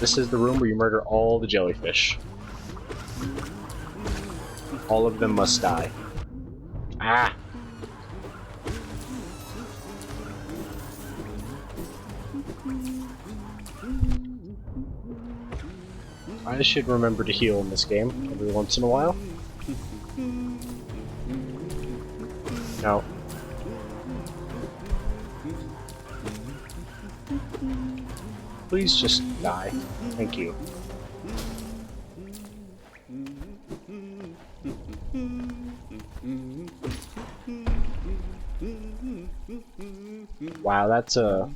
This is the room where you murder all the jellyfish. All of them must die. Ah! I should remember to heal in this game every once in a while. No. Please just die. Thank you. Wow, that's a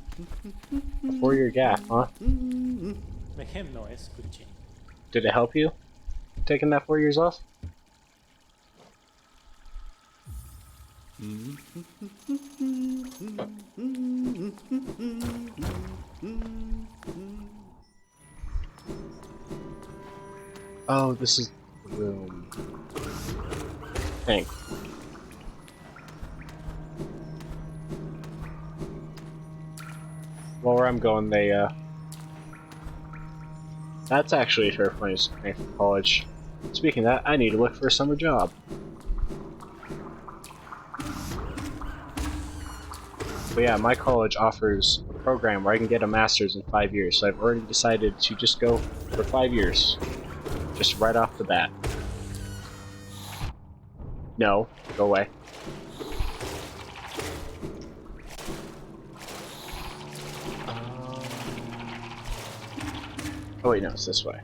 4-year gap, huh? Did it help you, taking that 4 years off? Oh, this is the room. Thanks. Well, where I'm going, that's actually a fair point for college. Speaking of that, I need to look for a summer job. But yeah, my college offers a program where I can get a master's in 5 years, so I've already decided to just go for 5 years. Just right off the bat. No, go away. Oh wait, no, it's this way.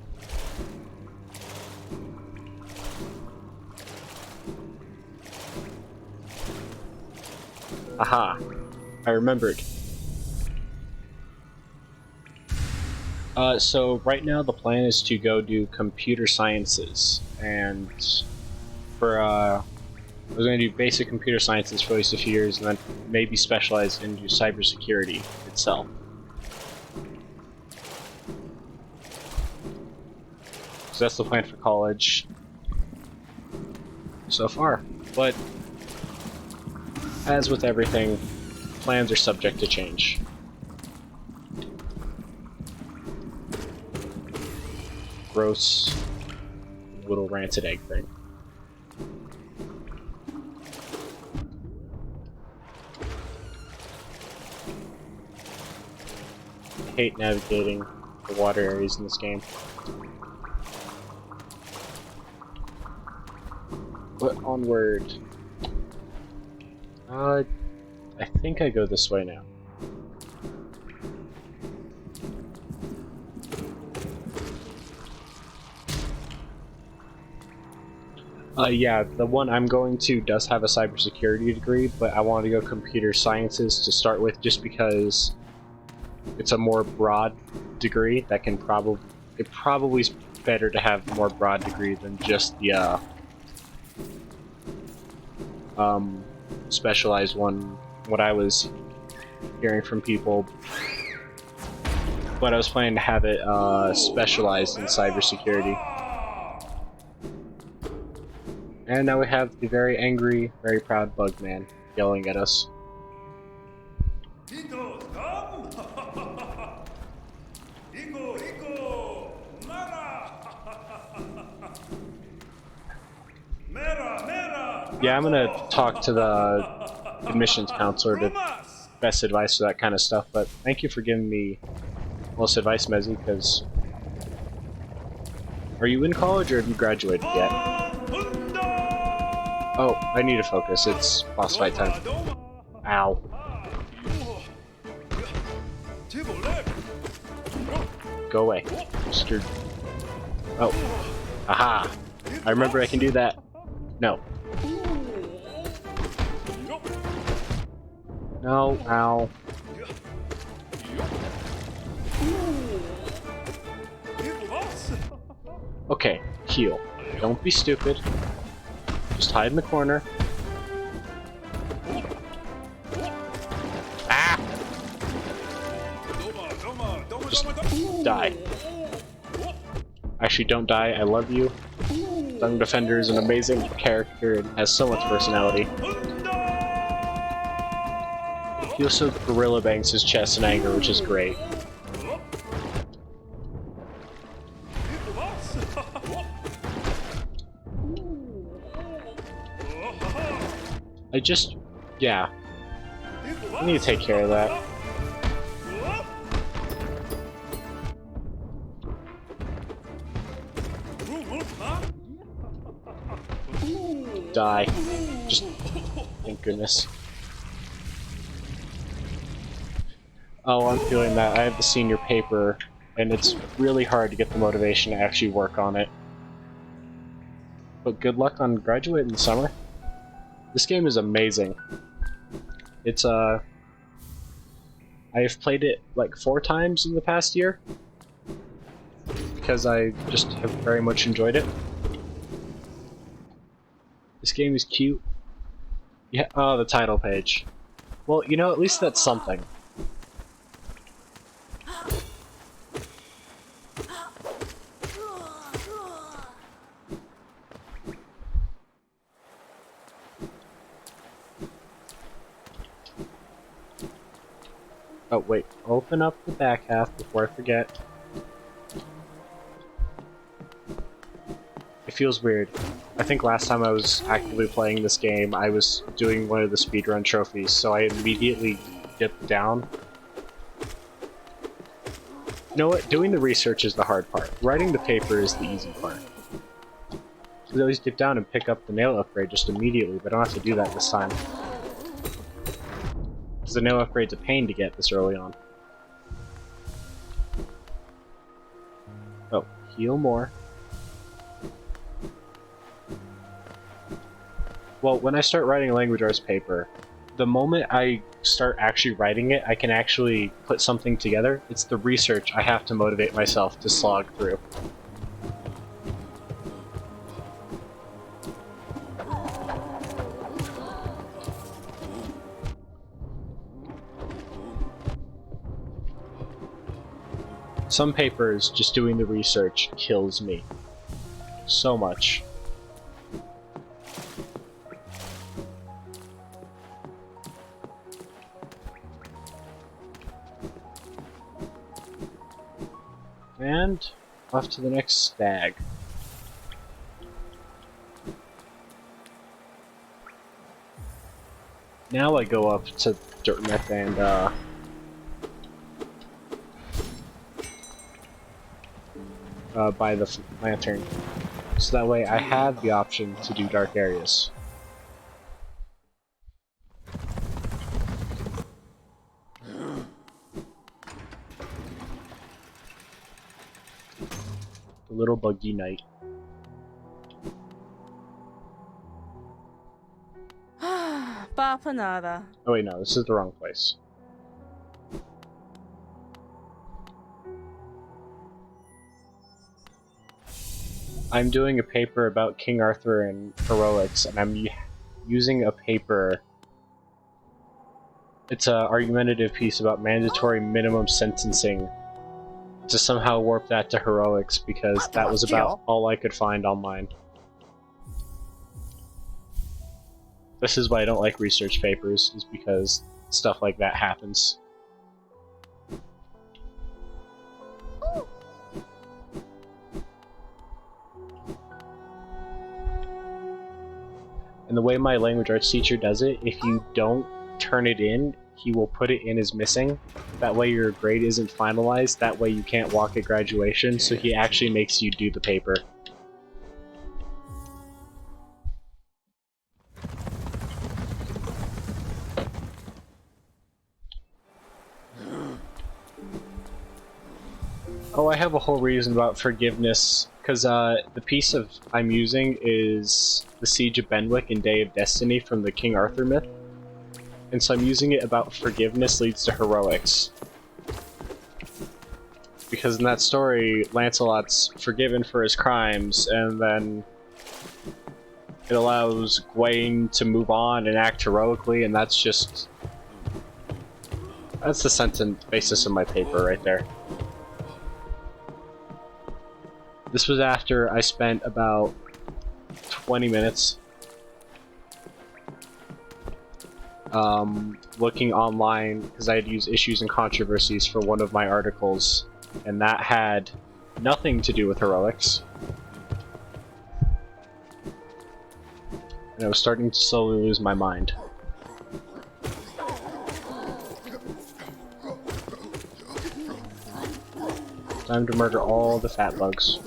Aha! I remembered. So right now the plan is to go do computer sciences, and for I was going to do basic computer sciences for at least a few years, and then maybe specialize into cybersecurity itself. So that's the plan for college so far. But as with everything, plans are subject to change. Gross little rancid egg thing. I hate navigating the water areas in this game. But onward. I think I go this way now. Yeah, the one I'm going to does have a cybersecurity degree, but I wanted to go computer sciences to start with just because it's a more broad degree that can probably is better to have a more broad degree than just the specialized one, what I was hearing from people. But I was planning to have it specialized in cybersecurity. And now we have the very angry, very proud bug man yelling at us. Yeah, I'm gonna talk to the admissions counselor to best advice for that kind of stuff, but thank you for giving me most advice, Mezzy, because... Are you in college or have you graduated yet? Oh, I need to focus. It's boss fight time. Ow. Go away. Mr. Oh. Aha! I remember I can do that. No. No, ow. Okay, heal. Don't be stupid. Just hide in the corner. Ah! Just die. Actually, don't die. I love you. Dung Defender is an amazing character and has so much personality. He also gorilla bangs his chest in anger, which is great. Yeah. I need to take care of that. Die. Just, thank goodness. Oh, I'm feeling that. I have the senior paper, and it's really hard to get the motivation to actually work on it. But good luck on graduating in the summer. This game is amazing. It's, I have played it like 4 times in the past year, because I just have very much enjoyed it. This game is cute. Yeah, oh, the title page. Well, you know, at least that's something. Oh, wait. Open up the back half before I forget. It feels weird. I think last time I was actively playing this game, I was doing one of the speedrun trophies, so I immediately dipped down. You know what? Doing the research is the hard part. Writing the paper is the easy part. So I always dip down and pick up the nail upgrade just immediately, but I don't have to do that this time. Because the nail upgrade's a pain to get this early on. Oh, heal more. Well, when I start writing a language arts paper, the moment I start actually writing it, I can actually put something together. It's the research I have to motivate myself to slog through. Some papers, just doing the research kills me. So much. And off to the next stag. Now I go up to Dirtmouth and buy the lantern. So that way I have the option to do dark areas. The little buggy knight. Bapanada. Oh wait, no, this is the wrong place. I'm doing a paper about King Arthur and heroics, and I'm using a paper. It's an argumentative piece about mandatory minimum sentencing to somehow warp that to heroics, because that was about all I could find online. This is why I don't like research papers, is because stuff like that happens. And the way my language arts teacher does it, if you don't turn it in, he will put it in as missing. That way your grade isn't finalized, that way you can't walk at graduation, so he actually makes you do the paper. Oh, I have a whole reason about forgiveness, because the piece I'm using is the Siege of Benwick and Day of Destiny from the King Arthur myth. And so I'm using it about forgiveness leads to heroics. Because in that story, Lancelot's forgiven for his crimes, and then it allows Gawain to move on and act heroically, and that's just... that's the sentence basis of my paper right there. This was after I spent about 20 minutes looking online because I had used issues and controversies for one of my articles, and that had nothing to do with heroics. And I was starting to slowly lose my mind. Time to murder all the fat bugs.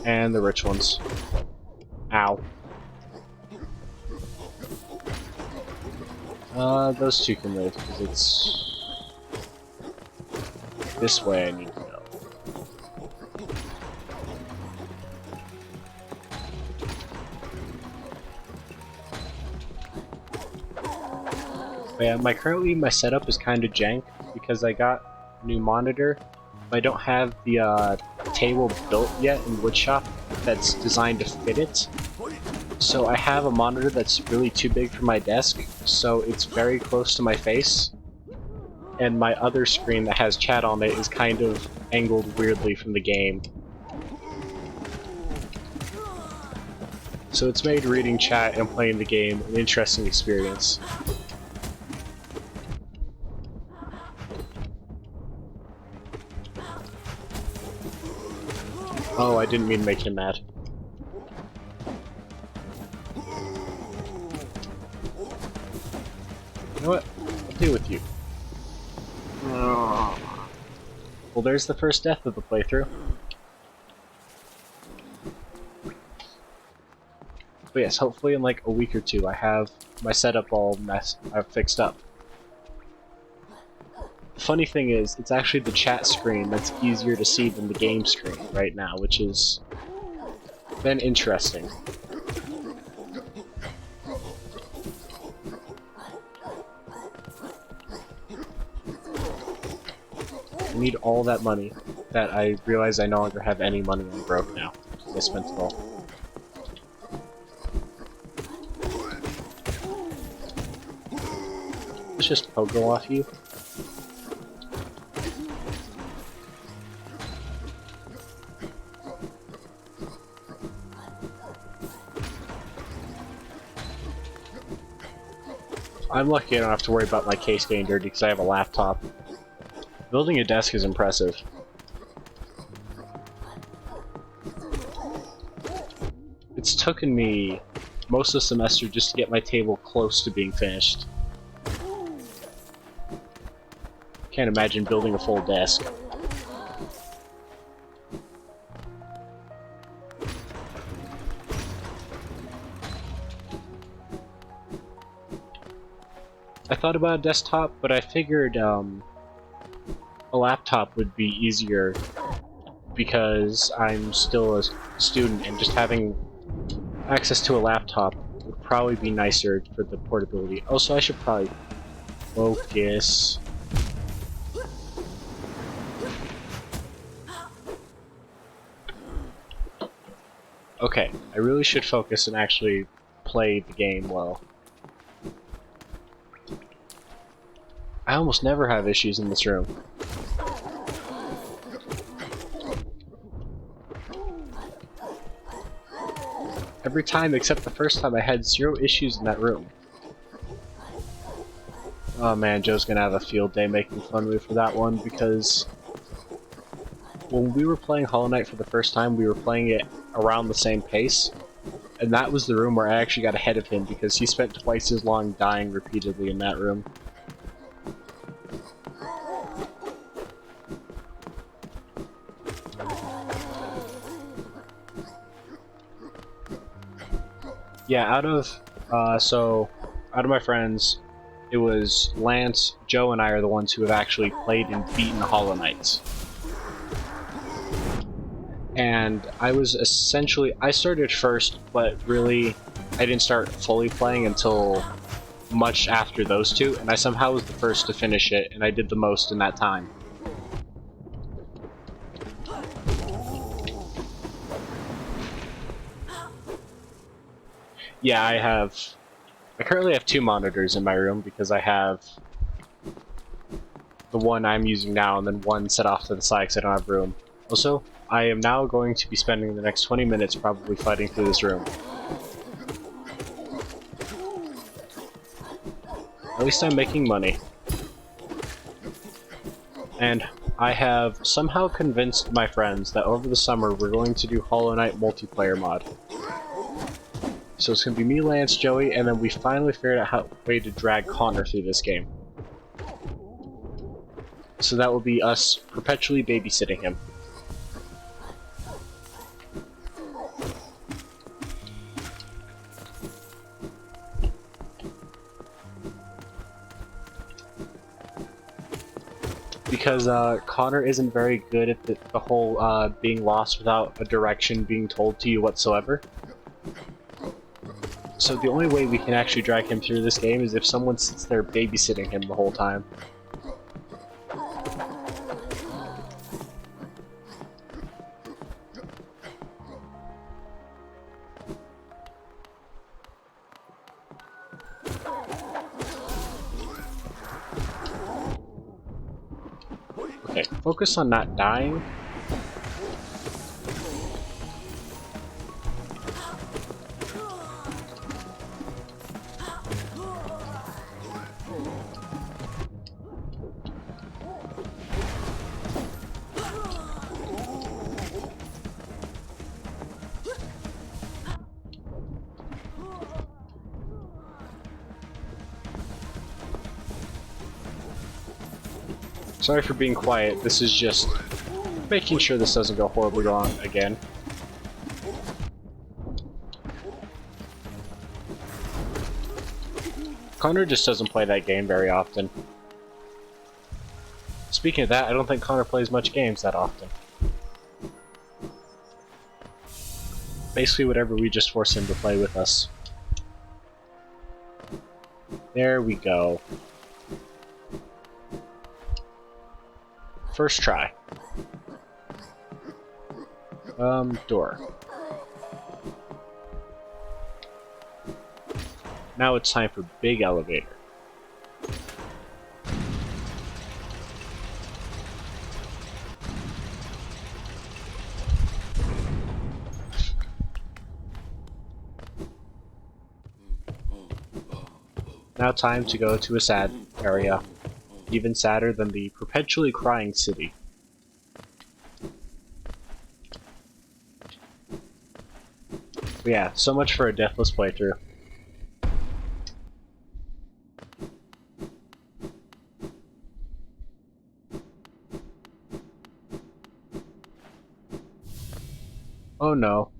And the rich ones. Ow. Those two can live, because it's this way I need to go. But yeah, my setup is kind of jank, because I got a new monitor, but I don't have the table built yet in woodshop that's designed to fit it. So I have a monitor that's really too big for my desk, so it's very close to my face. And my other screen that has chat on it is kind of angled weirdly from the game. So it's made reading chat and playing the game an interesting experience. Oh, I didn't mean to make him mad. You know what? I'll deal with you. Well, there's the first death of the playthrough. But yes, hopefully in like a week or two I have my setup all fixed up. The funny thing is, it's actually the chat screen that's easier to see than the game screen right now, which has been interesting. I need all that money that I realize I no longer have any money. I'm broke now. I spent it all. Let's just pogo off you. I'm lucky I don't have to worry about my case getting dirty because I have a laptop. Building a desk is impressive. It's taken me most of the semester just to get my table close to being finished. Can't imagine building a full desk. I thought about a desktop, but I figured a laptop would be easier because I'm still a student, and just having access to a laptop would probably be nicer for the portability. Also, I should probably focus. Okay, I really should focus and actually play the game well. I almost never have issues in this room. Every time except the first time I had 0 issues in that room. Oh man, Joe's gonna have a field day making fun of me for that one, because when we were playing Hollow Knight for the first time, we were playing it around the same pace, and that was the room where I actually got ahead of him because he spent twice as long dying repeatedly in that room. Yeah, out of my friends, it was Lance, Joe, and I are the ones who have actually played and beaten Hollow Knight. And I started first, but really, I didn't start fully playing until much after those two, and I somehow was the first to finish it, and I did the most in that time. Yeah, I currently have 2 monitors in my room because I have the one I'm using now and then one set off to the side because I don't have room. Also, I am now going to be spending the next 20 minutes probably fighting through this room. At least I'm making money. And I have somehow convinced my friends that over the summer we're going to do Hollow Knight multiplayer mod. So it's going to be me, Lance, Joey, and then we finally figured out a way to drag Connor through this game. So that will be us perpetually babysitting him. Because Connor isn't very good at the whole being lost without a direction being told to you whatsoever. So the only way we can actually drag him through this game is if someone sits there babysitting him the whole time. Okay, focus on not dying. Sorry for being quiet, this is just making sure this doesn't go horribly wrong again. Connor just doesn't play that game very often. Speaking of that, I don't think Connor plays much games that often. Basically whatever we just force him to play with us. There we go. First try. Door. Now it's time for big elevator. Now time to go to a sad area. Even sadder than the perpetually crying city. But yeah, so much for a deathless playthrough. Oh no.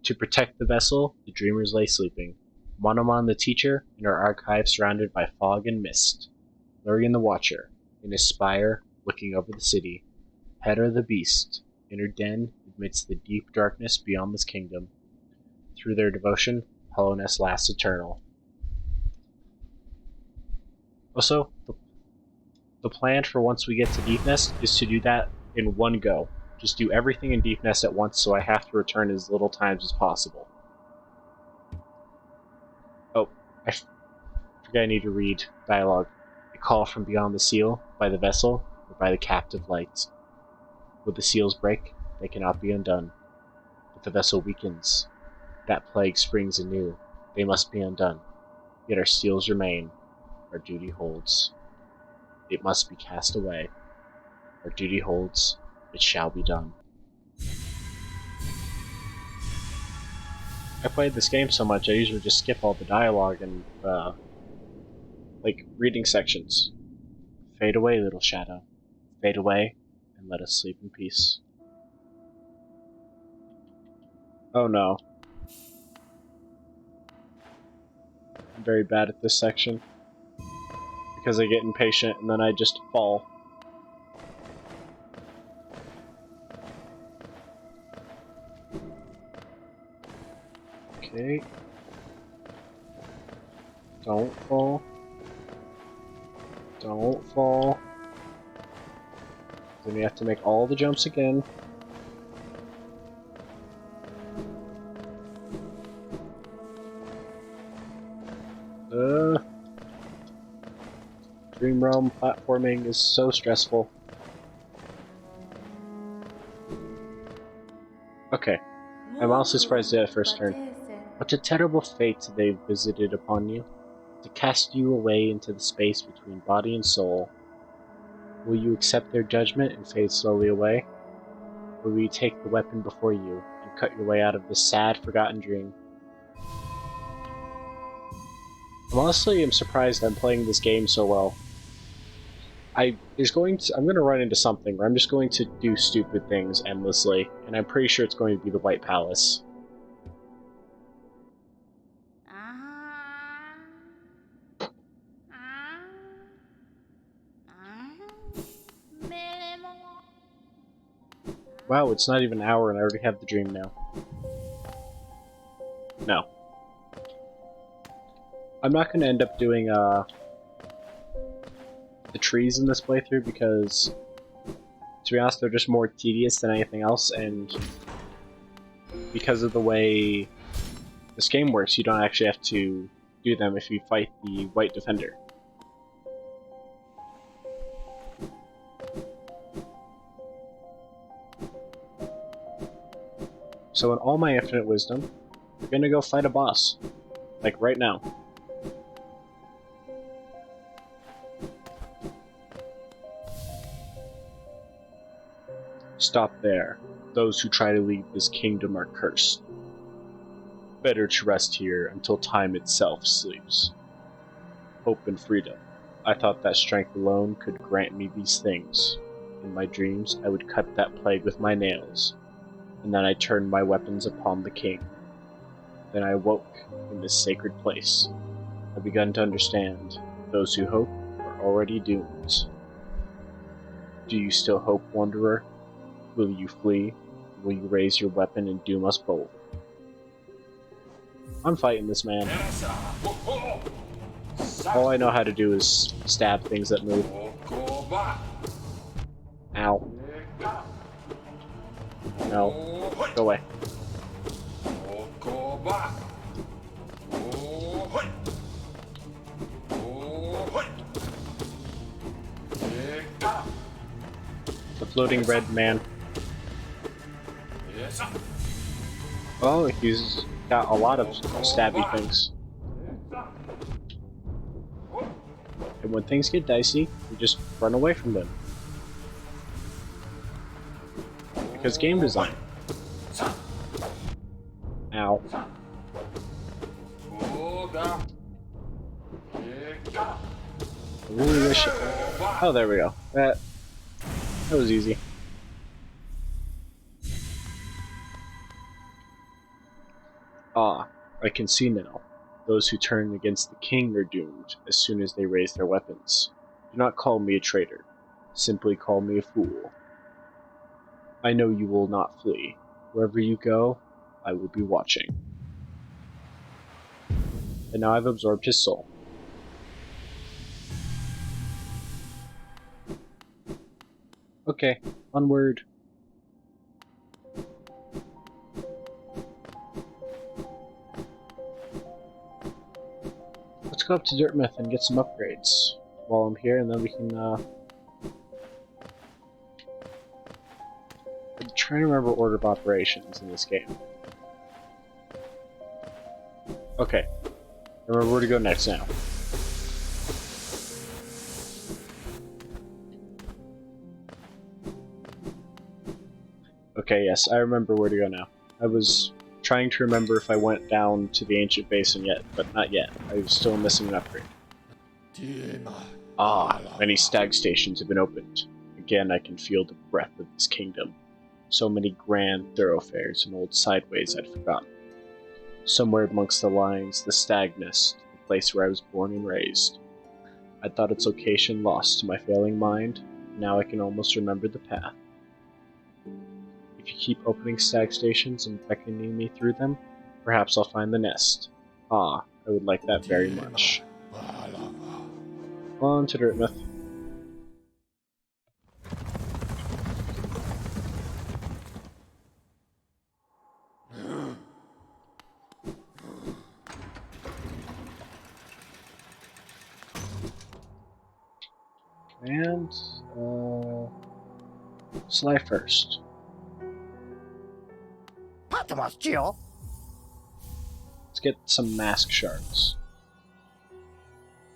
To protect the vessel, the dreamers lay sleeping. Monomon the teacher, in her archive surrounded by fog and mist. Lurian the watcher, in his spire, looking over the city. Hera the beast, in her den, amidst the deep darkness beyond this kingdom. Through their devotion, Hallownest lasts eternal. Also, the plan for once we get to Deepnest is to do that in one go. Just do everything in Deepnest at once so I have to return as little times as possible. Oh, I forget I need to read dialogue. A call from beyond the seal, by the vessel, or by the captive lights. Would the seals break, they cannot be undone. If the vessel weakens, that plague springs anew, they must be undone. Yet our seals remain, our duty holds. It must be cast away. Our duty holds, it shall be done. I played this game so much I usually just skip all the dialogue and, like, reading sections. Fade away, little shadow. Fade away, and let us sleep in peace. Oh no. I'm very bad at this section. Because I get impatient and then I just fall. Okay. Don't fall. Don't fall. Then you have to make all the jumps again. Dream Realm platforming is so stressful. Okay. I'm honestly surprised at that first turn. What a terrible fate they've visited upon you, to cast you away into the space between body and soul. Will you accept their judgment and fade slowly away? Or will you take the weapon before you and cut your way out of this sad, forgotten dream? I'm surprised I'm playing this game so well. I'm going to run into something where I'm just going to do stupid things endlessly, and I'm pretty sure it's going to be the White Palace. Wow, it's not even an hour and I already have the dream now. No. I'm not going to end up doing the trees in this playthrough because, to be honest, they're just more tedious than anything else, and because of the way this game works, you don't actually have to do them if you fight the White Defender. So in all my infinite wisdom, we're gonna go fight a boss. Like right now. Stop there. Those who try to leave this kingdom are cursed. Better to rest here until time itself sleeps. Hope and freedom. I thought that strength alone could grant me these things. In my dreams, I would cut that plague with my nails, and then I turned my weapons upon the king. Then I woke in this sacred place. I begun to understand. Those who hope are already doomed. Do you still hope, wanderer? Will you flee? Will you raise your weapon and doom us both? I'm fighting this man. All I know how to do is stab things that move. Ow. No. Go away. The floating red man. Oh, he's got a lot of stabby things. And when things get dicey, you just run away from them. Because game design. Ow. I really wish. Oh, there we go. That was easy. Ah, I can see now. Those who turn against the king are doomed as soon as they raise their weapons. Do not call me a traitor. Simply call me a fool. I know you will not flee. Wherever you go, I will be watching. And now I've absorbed his soul. Okay, onward. Let's go up to Dirtmouth and get some upgrades while I'm here, and then we can, I'm trying to remember order of operations in this game. Okay. Remember where to go next now. Okay, yes, I remember where to go now. I was trying to remember if I went down to the ancient basin yet, but not yet. I was still missing an upgrade. Ah, many stag stations have been opened. Again, I can feel the breath of this kingdom. So many grand thoroughfares and old sideways I'd forgotten. Somewhere amongst the lines, the stag nest, the place where I was born and raised. I thought its location lost to my failing mind. Now I can almost remember the path. If you keep opening stag stations and beckoning me through them, perhaps I'll find the nest. Ah, I would like that very much. On to Dirtmouth. And, Sly first. Let's get some mask shards.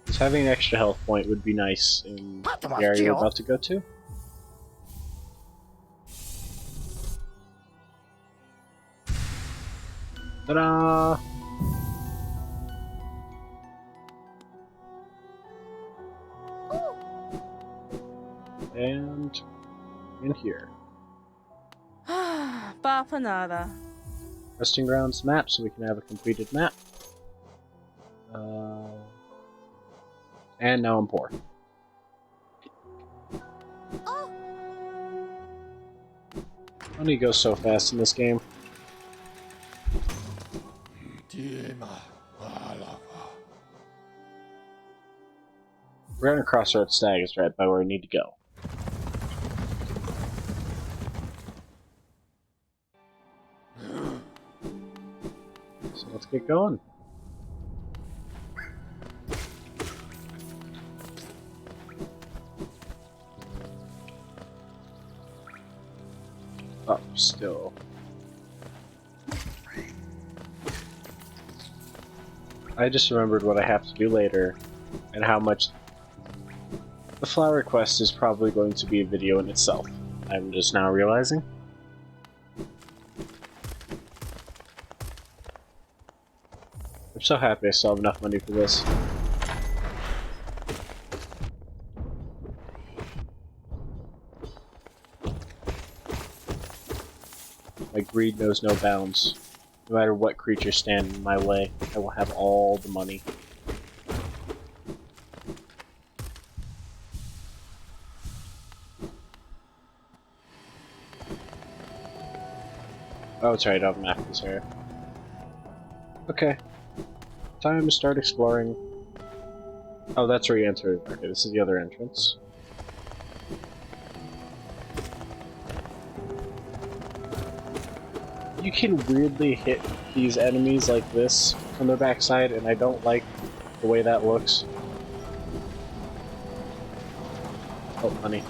Because having an extra health point would be nice in the area we're about to go to. Ta-da! And in here. Bapanada. Resting grounds map, so we can have a completed map. And now I'm poor. Money goes so fast in this game. We're gonna crossroad stag is right by where we need to go. So let's get going. Oh, still. I just remembered what I have to do later, and how much the flower quest is probably going to be a video in itself. I'm just now realizing. I'm so happy I still have enough money for this. My greed knows no bounds. No matter what creature stand in my way, I will have all the money. Oh, that's right, I don't have a map this area. Okay. Time to start exploring. Oh, that's where you enter. Okay, this is the other entrance. You can weirdly hit these enemies like this from their backside, and I don't like the way that looks. Oh, honey.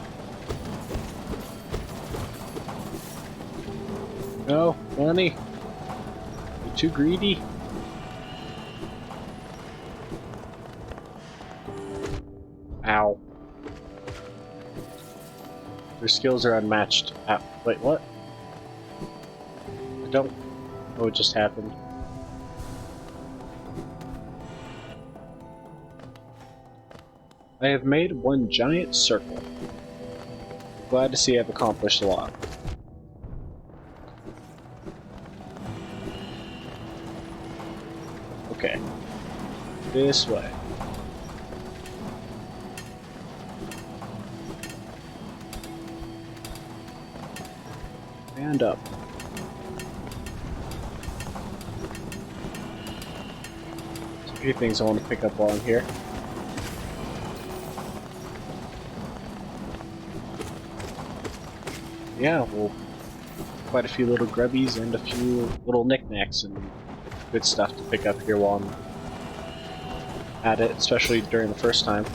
No, honey. You're too greedy. Ow. Their skills are unmatched. Ow. Wait, what? I don't know what just happened. I have made one giant circle. Glad to see I've accomplished a lot. Okay. This way. And up. A few things I want to pick up while I'm here. Yeah, well, quite a few little grubbies and a few little knickknacks and good stuff to pick up here while I'm at it, especially during the first time.